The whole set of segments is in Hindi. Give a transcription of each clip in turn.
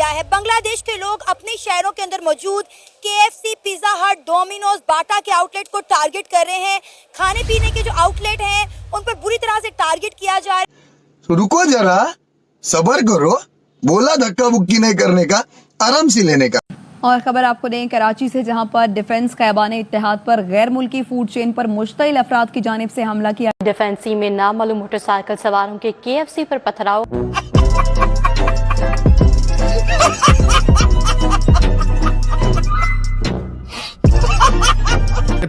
दिया है। बांग्लादेश के लोग अपने शहरों के अंदर मौजूद KFC, पिज्जा हट, डोमिनोज, बाटा के आउटलेट को टारगेट कर रहे हैं। खाने पीने के जो आउटलेट हैं उन पर बुरी तरह से टारगेट किया जा रहा है। तो रुको जरा, सब्र करो, बोला धक्का बुक्की नहीं करने का, आराम से लेने का। और खबर आपको दें कराची से, जहां पर डिफेंस क़याबान इत्तेहाद पर गैर मुल्की फूड चेन पर मुश्तइल अफराद की जानिब से हमला किया। डिफेंसी में नामालूम मोटरसाइकिल सवारों के KFC पर पथराव।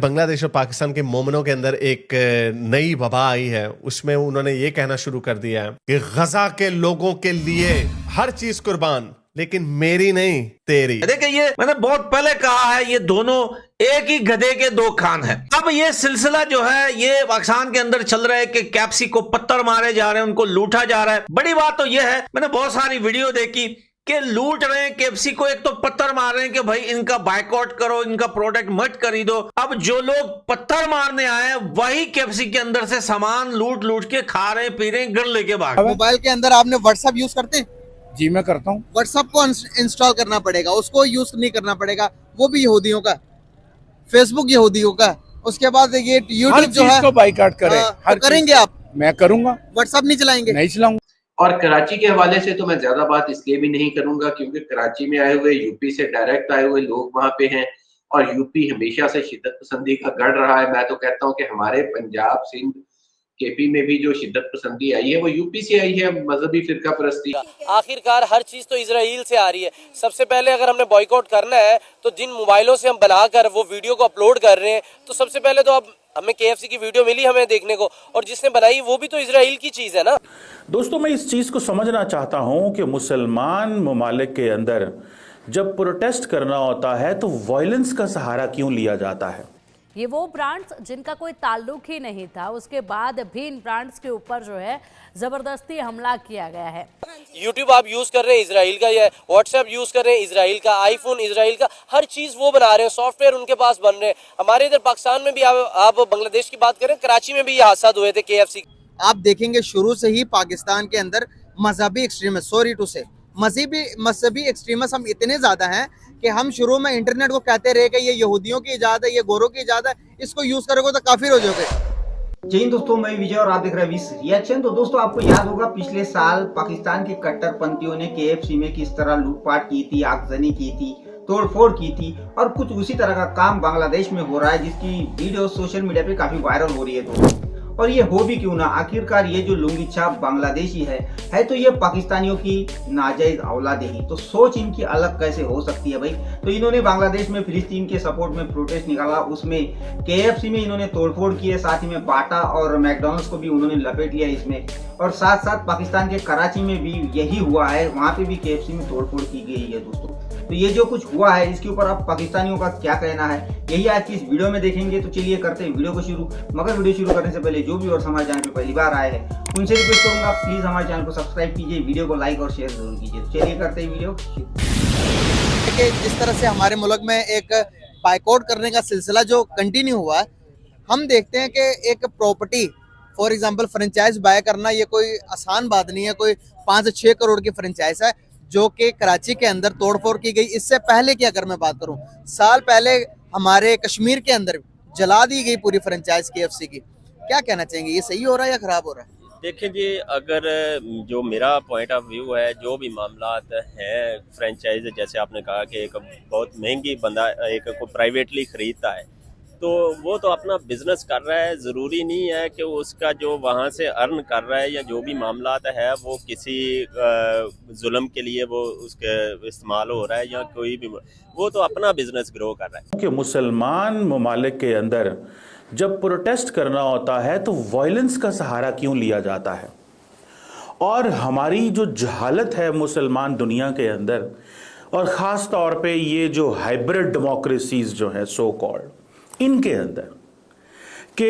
बांग्लादेश और पाकिस्तान के मोमिनों के अंदर एक नई वबा आई है। उसमें उन्होंने ये कहना शुरू कर दिया है कि गजा के लोगों के लिए हर चीज कुर्बान, लेकिन मेरी नहीं तेरी। देखिए, ये मैंने बहुत पहले कहा है, ये दोनों एक ही गधे के दो कान हैं। अब ये सिलसिला जो है ये पाकिस्तान के अंदर चल रहा है कि कैप्सी को पत्थर मारे जा रहे हैं, उनको लूटा जा रहा है। बड़ी बात तो ये है, मैंने बहुत सारी वीडियो देखी कि लूट रहे हैं KFC को, एक तो पत्थर मार रहे हैं कि भाई इनका बायकॉट करो, इनका प्रोडक्ट मत खरीदो। अब जो लोग पत्थर मारने आए हैं वही KFC के अंदर से सामान लूट लूट के खा रहे, पी रहे, घर लेके भाग। मोबाइल के अंदर आपने व्हाट्सएप यूज करते हैं? जी मैं करता हूँ। व्हाट्सएप को इंस्टॉल करना पड़ेगा, उसको यूज नहीं करना पड़ेगा, वो भी यहूदियों का। फेसबुक यहूदियों का। उसके बाद ये यूट्यूब जो है को बाइकआउट करें, हर करेंगे आप? मैं करूंगा। व्हाट्सएप नहीं चलाएंगे? नहीं चलाऊंगा। और कराची के हवाले से तो मैं ज्यादा बात इसलिए भी नहीं करूंगा क्योंकि कराची में आए हुए, यूपी से डायरेक्ट आए हुए लोग वहां पे हैं और यूपी हमेशा से शिद्दत पसंदी का गढ़ रहा है। मैं तो कहता हूं कि हमारे पंजाब, सिंध, KP में भी जो शिद्दत पसंदी आई है वो यूपी से आई है, मजहबी फिरका परस्ती। आखिरकार हर चीज तो इजराइल से आ रही है। सबसे पहले अगर हमने बॉयकॉट करना है तो जिन मोबाइलों से हम बनाकर वो वीडियो को अपलोड कर रहे हैं, तो सबसे पहले तो अब हमें KFC की वीडियो मिली हमें देखने को, और जिसने बनाई वो भी तो इजराइल की चीज है ना। दोस्तों, मैं इस चीज को समझना चाहता हूं कि मुसलमान ममालिक के अंदर जब प्रोटेस्ट करना होता है तो वायलेंस का सहारा क्यों लिया जाता है। ये वो ब्रांड्स जिनका कोई ताल्लुक ही नहीं था, उसके बाद भी इन ब्रांड्स के ऊपर जो है जबरदस्ती हमला किया गया है। YouTube आप यूज कर रहे हैं इजराइल का, या WhatsApp यूज कर रहे हैं इजराइल का, आईफोन इजराइल का, हर चीज वो बना रहे हैं, सॉफ्टवेयर उनके पास बन रहे हैं। हमारे इधर पाकिस्तान में भी आप बांग्लादेश की बात करें, कराची में भी ये हादसा हुए थे KFC। आप देखेंगे शुरू से ही पाकिस्तान के अंदर मजहबी एक्सट्रीमिस्ट, सॉरी टू से, मजहबी एक्सट्रीमिस्ट हम इतने ज्यादा हैं कि हम शुरू में इंटरनेट को कहते रहे कि ये यहूदियों की इजाजत है, ये गोरों की इजाजत है, इसको यूज करोगे तो काफिर हो जाओगे। जय हिंद दोस्तों, मैं विजय और आप देख रहे हैं विश रिएक्शन। तो दोस्तों, आपको याद होगा पिछले साल पाकिस्तान के कट्टरपंथियों ने KFC में किस तरह लूटपाट की थी, आगजनी की थी, तोड़फोड़ की थी, और कुछ उसी तरह का काम बांग्लादेश में हो रहा है, जिसकी वीडियो सोशल मीडिया पे काफी वायरल हो रही है दोस्तों। और ये हो भी क्यों ना, आखिरकार ये जो लुंगी छाप बांग्लादेशी है तो ये पाकिस्तानियों की नाजायज औलाद ही, तो सोच इनकी अलग कैसे हो सकती है भाई। तो इन्होंने बांग्लादेश में फिलिस्तीन के सपोर्ट में प्रोटेस्ट निकाला, उसमें KFC में इन्होंने तोड़फोड़ की है, साथ ही में बाटा और मैकडॉनल्ड्स को भी उन्होंने लपेट लिया इसमें, और साथ साथ पाकिस्तान के कराची में भी यही हुआ है, वहां पे भी KFC में तोड़फोड़ की गई है दोस्तों। तो ये जो कुछ हुआ है इसके ऊपर अब पाकिस्तानियों का क्या कहना है, यही आज की इस वीडियो में देखेंगे। तो चलिए करते हैं वीडियो को शुरू। मगर वीडियो शुरू करने से पहले जो भी और हमारे चैनल पर पहली बार आए हैं उनसे रिक्वेस्ट करूंगा, प्लीज हमारे चैनल को सब्सक्राइब कीजिए, वीडियो को लाइक और शेयर जरूर कीजिए। तो चलिए करते हैं वीडियो। जिस तरह से हमारे मुल्क में एक बाइकआउट करने का सिलसिला जो कंटिन्यू हुआ है, हम देखते हैं कि एक property for example franchise buy करना ये कोई आसान बात नहीं है। कोई 5 से 6 करोड़ की फ्रेंचाइज है जो कि कराची के अंदर तोड़फोड़ की गई। इससे पहले की अगर मैं बात करूं, साल पहले हमारे कश्मीर के अंदर जला दी गई पूरी फ्रेंचाइज KFC की। क्या कहना चाहेंगे, ये सही हो रहा है या खराब हो रहा है? देखिए जी, अगर जो मेरा पॉइंट ऑफ व्यू है, जो भी मामलात हैं फ्रेंचाइज, जैसे आपने कहा कि एक बहुत महंगी बंदा एक को प्राइवेटली ख़रीदता है, तो वो तो अपना बिजनेस कर रहा है, ज़रूरी नहीं है कि उसका जो वहाँ से अर्न कर रहा है या जो भी मामलात है वो किसी जुल्म के लिए वो उसके इस्तेमाल हो रहा है या कोई भी, वो तो अपना बिजनेस ग्रो कर रहा है। कि मुसलमान ममालिक के अंदर जब प्रोटेस्ट करना होता है तो वायलेंस का सहारा क्यों लिया जाता है, और हमारी जो जहालत है मुसलमान दुनिया के अंदर, और ख़ास तौर पे ये जो हाइब्रिड डेमोक्रेसीज जो है सो कॉल्ड, इनके अंदर कि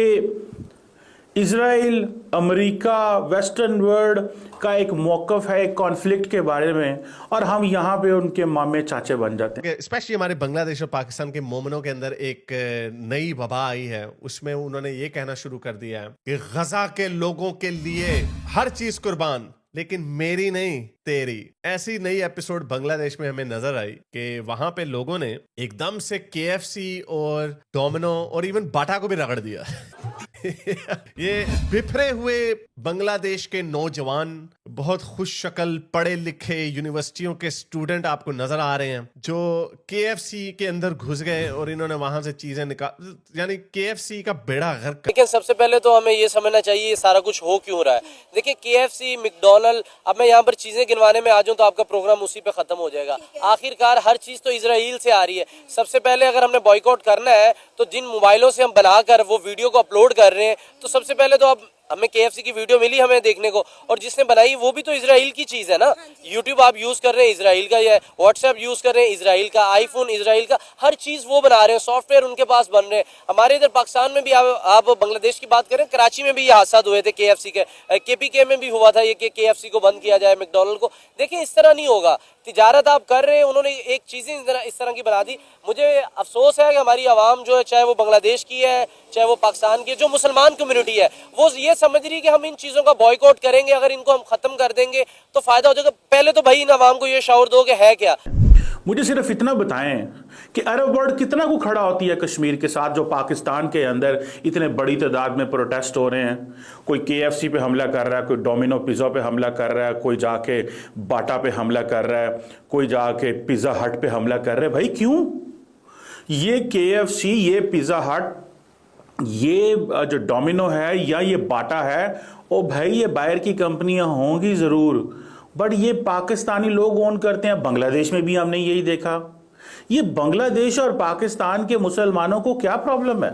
इजराइल, अमेरिका, वेस्टर्न वर्ल्ड का एक मौक़िफ़ है एक कॉन्फ्लिक्ट के बारे में, और हम यहाँ पे उनके मामे चाचे बन जाते हैं। स्पेशली हमारे बांग्लादेश और पाकिस्तान के मोमिनों के अंदर एक नई वबा आई है। उसमें उन्होंने ये कहना शुरू कर दिया है कि गजा के लोगों के लिए हर चीज कुर्बान, लेकिन मेरी नहीं तेरी। ऐसी नई एपिसोड बांग्लादेश में हमें नजर आई कि वहां पे लोगों ने एकदम से KFC और डोमिनो और इवन बाटा को भी रगड़ दिया। ये बिफरे हुए बांग्लादेश के नौजवान, बहुत खुश शक्ल, पढ़े लिखे यूनिवर्सिटियों के स्टूडेंट आपको नजर आ रहे हैं जो KFC के अंदर घुस गए और इन्होंने वहां से चीजें निकाल, यानी KFC का बेड़ा गर्क। लेकिन सबसे पहले तो हमें ये समझना चाहिए ये सारा कुछ हो क्यों रहा है। देखिए KFC, मैकडॉनल्ड, अब मैं यहाँ पर चीजें गिनवाने में आ जाऊं तो आपका प्रोग्राम उसी पे खत्म हो जाएगा। आखिरकार हर चीज तो इजराइल से आ रही है। सबसे पहले अगर हमने बॉयकॉट करना है तो जिन मोबाइलों से हम बनाकर वो वीडियो को अपलोड कर रहे हैं, तो सबसे पहले तो अब हमें KFC की वीडियो मिली हमें देखने को, और जिसने बनाई वो भी तो इजराइल की चीज है ना। YouTube आप यूज कर रहे हैं इजराइल का, या WhatsApp यूज कर रहे हैं इजराइल का, आईफोन इजराइल का, हर चीज वो बना रहे हैं, सॉफ्टवेयर उनके पास बन रहे हैं। हमारे इधर पाकिस्तान में भी आप बांग्लादेश की बात करें, कराची में भी ये हादसा हुए थे KFC के, KPK में भी हुआ था ये कि KFC को बंद किया जाए, मैकडॉनल्ड को। देखिए इस तरह नहीं होगा। तिजारत आप कर रहे हैं, उन्होंने एक चीजें इस तरह की बना दी। मुझे अफसोस है कि हमारी आवाम जो है, चाहे वो बांग्लादेश की है चाहे वो पाकिस्तान की, जो मुसलमान कम्युनिटी है, वो ये समझ रही है कि हम इन चीजों का बॉयकॉट करेंगे, अगर इनको हम खत्म कर देंगे तो फायदा हो जाएगा। पहले तो भाई इन आवाम को ये शऊर दो कि है क्या। मुझे सिर्फ इतना बताएं कि अरब वर्ल्ड कितना को खड़ा होती है कश्मीर के साथ, जो पाकिस्तान के अंदर इतने बड़ी तादाद में प्रोटेस्ट हो रहे हैं। कोई KFC पे हमला कर रहा है, कोई डोमिनो पिज़्ज़ा पे हमला कर रहा है, कोई जाके बाटा पे हमला कर रहा है, कोई जाके पिज़्ज़ा हट पे हमला कर रहा है। भाई क्यों? ये KFC, ये पिज़्ज़ा हट, ये जो डोमिनो है या ये बाटा है, ओ भाई ये बाहर की कंपनियां होंगी ज़रूर, बट ये पाकिस्तानी लोग ओन करते हैं। बांग्लादेश में भी हमने यही देखा। ये बांग्लादेश और पाकिस्तान के मुसलमानों को क्या प्रॉब्लम है?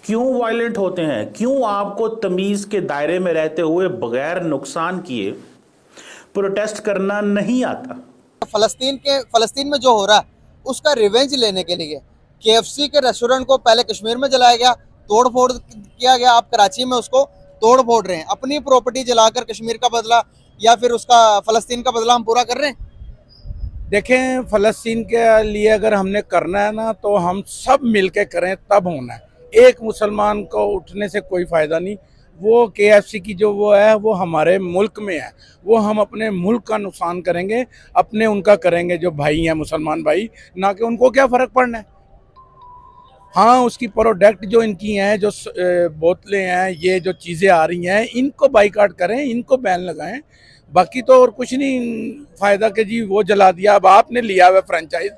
क्यों वायलेंट होते हैं? क्यों आपको तमीज़ के दायरे में रहते हुए बगैर नुकसान किए प्रोटेस्ट करना नहीं आता? फलस्तीन में जो हो रहा है उसका रिवेंज लेने के लिए KFC के रेस्टोरेंट को पहले कश्मीर में जलाया गया, तोड़ फोड़ किया गया, आप कराची में उसको तोड़ फोड़ रहे हैं। अपनी प्रॉपर्टी जलाकर कश्मीर का बदला या फिर उसका फलस्तीन का बदला हम पूरा कर रहे हैं। देखें, फलस्तीन के लिए अगर हमने करना है ना तो हम सब मिलके करें, तब होना है। एक मुसलमान को उठने से कोई फायदा नहीं। वो KFC की जो वो है वो हमारे मुल्क में है, वो हम अपने मुल्क का नुकसान करेंगे, अपने उनका करेंगे जो भाई हैं मुसलमान भाई, ना कि उनको क्या फ़र्क पड़ना है। हाँ, उसकी प्रोडक्ट जो इनकी हैं, जो बोतलें हैं, ये जो चीज़ें आ रही हैं, इनको बाइकाट करें, इनको बैन लगाएं। बाकी तो और कुछ नहीं फ़ायदा कि जी वो जला दिया। अब आपने लिया हुआ फ्रेंचाइज,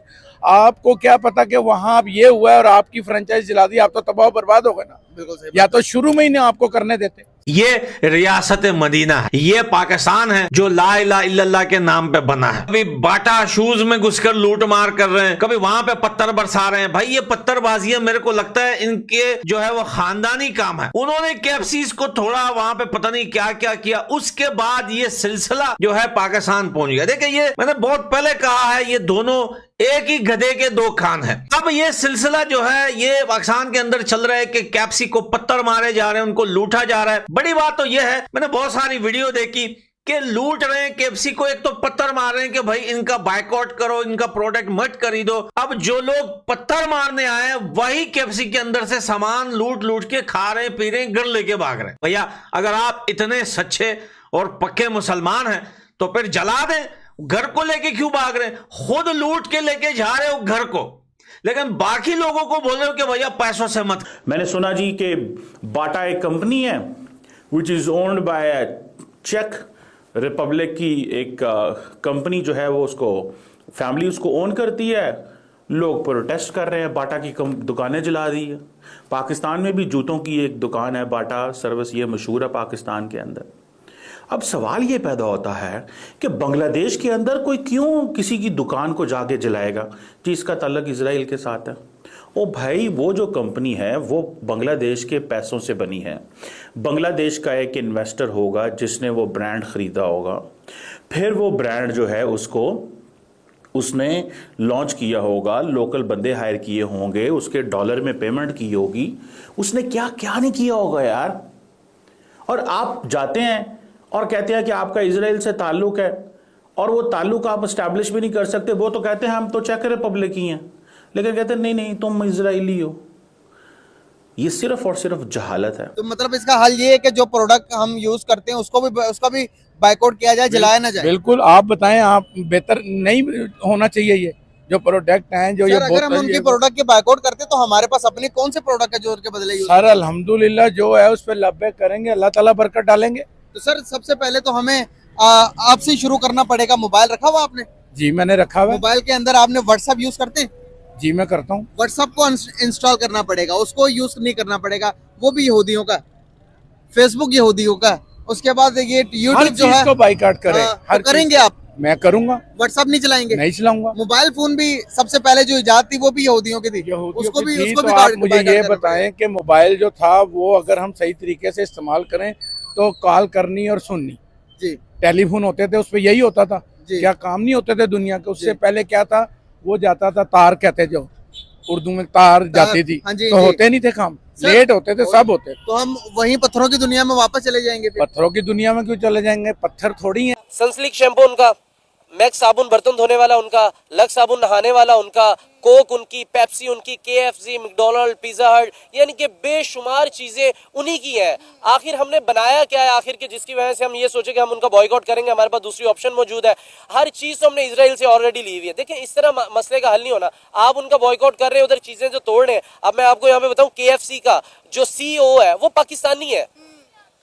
आपको क्या पता कि वहाँ अब ये हुआ है और आपकी फ्रेंचाइज जला दी, आप तो तबाह बर्बाद हो गए ना। बिल्कुल सही। या तो शुरू में ही ना आपको करने देते। ये रियासत मदीना है, ये पाकिस्तान है जो ला इलाहा इल्लल्लाह के नाम पे बना है। कभी बाटा शूज में घुसकर लूट मार कर रहे हैं, कभी वहां पे पत्थर बरसा रहे हैं। भाई ये पत्थरबाजियां मेरे को लगता है इनके जो है वो खानदानी काम है। उन्होंने KFC को थोड़ा वहां पे पता नहीं क्या क्या किया, उसके बाद ये सिलसिला जो है पाकिस्तान पहुंच गया। देखिए ये मैंने बहुत पहले कहा है, ये दोनों एक ही गधे के दो कान हैं। अब ये सिलसिला जो है ये पाकिस्तान के अंदर चल रहा है कि KFC को पत्थर मारे जा रहे हैं, उनको लूटा जा रहा है। बड़ी बात तो यह है, मैंने बहुत सारी वीडियो देखी कि लूट रहे हैं KFC को, एक तो पत्थर मार रहे हैं कि भाई इनका बायकॉट करो, इनका प्रोडक्ट मत खरीदो। अब जो लोग पत्थर मारने आए हैं वही KFC के अंदर से सामान लूट लूट के खा रहे हैं, पी रहे हैं, घर लेके भाग रहे हैं। भैया अगर आप इतने सच्चे और पक्के मुसलमान हैं तो फिर जला दें। घर को लेके क्यों भाग रहे हैं? खुद लूट के लेके जा रहे हो घर को, लेकिन बाकी लोगों को बोल रहे हो कि भैया पैसों से मत। मैंने सुना जी कि बाटा एक कंपनी है विच इज ओन्ड बाय चेक रिपब्लिक की एक कंपनी जो है वो उसको फैमिली उसको ओन करती है। लोग प्रोटेस्ट कर रहे हैं, बाटा की दुकानें जला दी है। पाकिस्तान में भी जूतों की एक दुकान है, बाटा सर्विस, ये मशहूर है पाकिस्तान के अंदर। अब सवाल ये पैदा होता है कि बांग्लादेश के अंदर कोई क्यों किसी की दुकान को जाके जलाएगा जिसका ताल्लुक इजराइल के साथ है। ओ भाई, वो जो कंपनी है वो बांग्लादेश के पैसों से बनी है। बांग्लादेश का एक इन्वेस्टर होगा जिसने वो ब्रांड ख़रीदा होगा, फिर वो ब्रांड जो है उसने लॉन्च किया होगा, लोकल बंदे हायर किए होंगे, उसके डॉलर में पेमेंट की होगी, उसने क्या क्या नहीं किया होगा यार। और आप जाते हैं और कहते हैं कि आपका इजराइल से ताल्लुक है, और वो ताल्लुक आप इस्टेब्लिश भी नहीं कर सकते। वो तो कहते हैं हम तो चेक रिपब्लिक ही हैं, लेकिन कहते हैं नहीं नहीं तुम इजराइली हो। ये सिर्फ और सिर्फ जहालत है। तो मतलब इसका हल ये है कि जो प्रोडक्ट हम यूज करते हैं उसका भी बाइकआउट किया जाए, जलाया ना जाए। बिल्कुल, आप बताएं, आप बेहतर नहीं होना चाहिए ये जो प्रोडक्ट हैं जो ये अगर हम उनकी प्रोडक्ट के बाइकआउट करते तो हमारे पास अपने कौन से प्रोडक्ट है जो उनके बदले यूज? सर अल्हम्दुलिल्लाह जो है उस पर लब्बे करेंगे, अल्लाह ताला बरकत डालेंगे। तो सर सबसे पहले तो हमें आपसे शुरू करना पड़ेगा। मोबाइल रखा हुआ आपने? जी मैंने रखा हुआ। मोबाइल के अंदर आपने व्हाट्सएप यूज करते हैं? जी मैं करता हूँ। व्हाट्सएप को इंस्टॉल करना पड़ेगा, उसको यूज नहीं करना पड़ेगा, वो भी यहूदियों का। फेसबुक यहूदियों का। उसके बाद ये यूट्यूब जो है बाइकआउट करें, हर करेंगे आप? मैं करूंगा। व्हाट्सएप नहीं चलाएंगे? नहीं चलाऊंगा। मोबाइल फोन भी सबसे पहले जो इजाद थी वो भी यहूदियों की थी, उसको भी तो आप मुझे ये बताएं कि मोबाइल जो था वो अगर हम सही तरीके से इस्तेमाल करें तो कॉल करनी और सुननी। जी। टेलीफोन होते थे, उस पर यही होता था। क्या काम नहीं होते थे दुनिया के? उससे पहले क्या था, वो जाता था तार, कहते जो उर्दू में तार जाती थी, तो होते नहीं थे काम, लेट होते थे, सब होते। तो हम वहीं पत्थरों की दुनिया में वापस चले जाएंगे? पत्थरों की दुनिया में क्यों चले जाएंगे? पत्थर थोड़ी है। सनसिल्क शैम्पू उनका, मैक्स साबुन बर्तन धोने वाला उनका, लक्स साबुन नहाने वाला उनका, कोक उनकी, पेप्सी उनकी, KFC, मैकडॉनल्ड, पिज्जा हट, यानी कि बेशुमार चीजें उन्हीं की हैं। आखिर हमने बनाया क्या है आखिर के जिसकी वजह से हम ये सोचे कि हम उनका बॉयकॉट करेंगे, हमारे पास दूसरी ऑप्शन मौजूद है? हर चीज तो हमने इजराइल से ऑलरेडी ली हुई है। देखिए इस तरह मसले का हल नहीं होना। आप उनका बॉयकॉट कर रहे हैं, उधर चीजें जो तोड़ रहे हैं। अब मैं आपको यहाँ पे बताऊं, KFC का जो CEO है वो पाकिस्तानी है।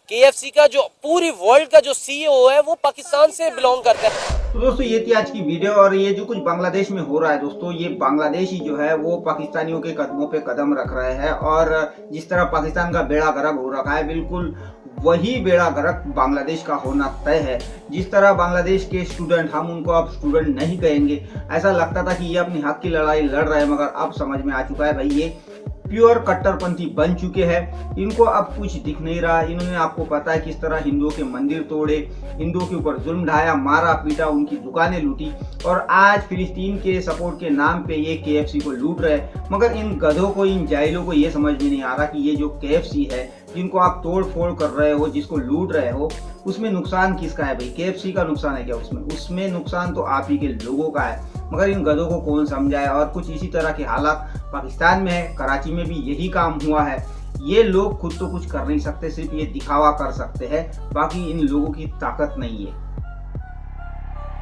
KFC का जो पूरी वर्ल्ड का जो CEO है वो पाकिस्तान से बिलोंग करता है। तो दोस्तों ये थी आज की वीडियो। और ये जो कुछ बांग्लादेश में हो रहा है दोस्तों, ये बांग्लादेशी जो है वो पाकिस्तानियों के कदमों पे कदम रख रहे हैं। और जिस तरह पाकिस्तान का बेड़ा गर्क हो रखा है, बिल्कुल वही बेड़ा गर्क बांग्लादेश का होना तय है। जिस तरह बांग्लादेश के स्टूडेंट, हम उनको अब स्टूडेंट नहीं कहेंगे, ऐसा लगता था कि ये अपनी हक की लड़ाई लड़ रहे हैं, मगर अब समझ में आ चुका है भाई ये प्योर कट्टरपंथी बन चुके हैं। इनको अब कुछ दिख नहीं रहा। इन्होंने, आपको पता है किस तरह हिंदुओं के मंदिर तोड़े, हिंदुओं के ऊपर जुल्म ढाया, मारा पीटा, उनकी दुकानें लूटी, और आज फिलिस्तीन के सपोर्ट के नाम पे ये KFC को लूट रहे हैं। मगर इन गधों को, इन जाहिलों को ये समझ में नहीं आ रहा कि ये जो KFC है, जिनको आप तोड़ फोड़ कर रहे हो, जिसको लूट रहे हो, उसमें नुकसान किसका है भाई? KFC का नुकसान है क्या उसमें नुकसान तो आप ही के लोगों का है। मगर इन गधों को कौन समझाए। और कुछ इसी तरह के हालात पाकिस्तान में है, कराची में भी यही काम हुआ है। ये लोग खुद तो कुछ कर नहीं सकते, सिर्फ ये दिखावा कर सकते हैं, बाकी इन लोगों की ताकत नहीं है।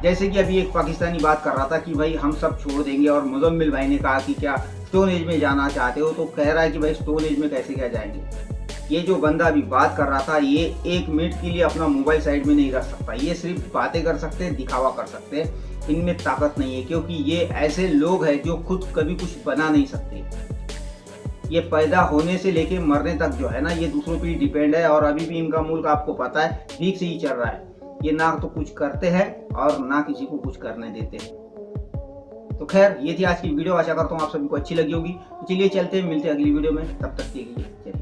जैसे कि अभी एक पाकिस्तानी बात कर रहा था कि भाई हम सब छोड़ देंगे, और मुजम्मिल भाई ने कहा कि क्या स्टोन एज में जाना चाहते हो? तो कह रहा है कि भाई स्टोन एज में कैसे क्या जाएंगे। ये जो बंदा अभी बात कर रहा था, ये 1 मिनट के लिए अपना मोबाइल साइड में नहीं रख सकता। ये सिर्फ बातें कर सकते हैं, दिखावा कर सकते हैं। इनमें ताकत नहीं है, क्योंकि ये ऐसे लोग हैं जो खुद कभी कुछ बना नहीं सकते। ये पैदा होने से लेके मरने तक जो है ना, ये दूसरों पर डिपेंड है। और अभी भी इनका मुल्क आपको पता है ठीक से ही चल रहा है। ये ना तो कुछ करते हैं और ना किसी को कुछ करने देते हैं। तो खैर ये थी आज की वीडियो। आशा करता हूँ आप सभी को अच्छी लगी होगी। तो चलिए चलते हैं, मिलते हैं अगली वीडियो में। तब तक के लिए चलिए।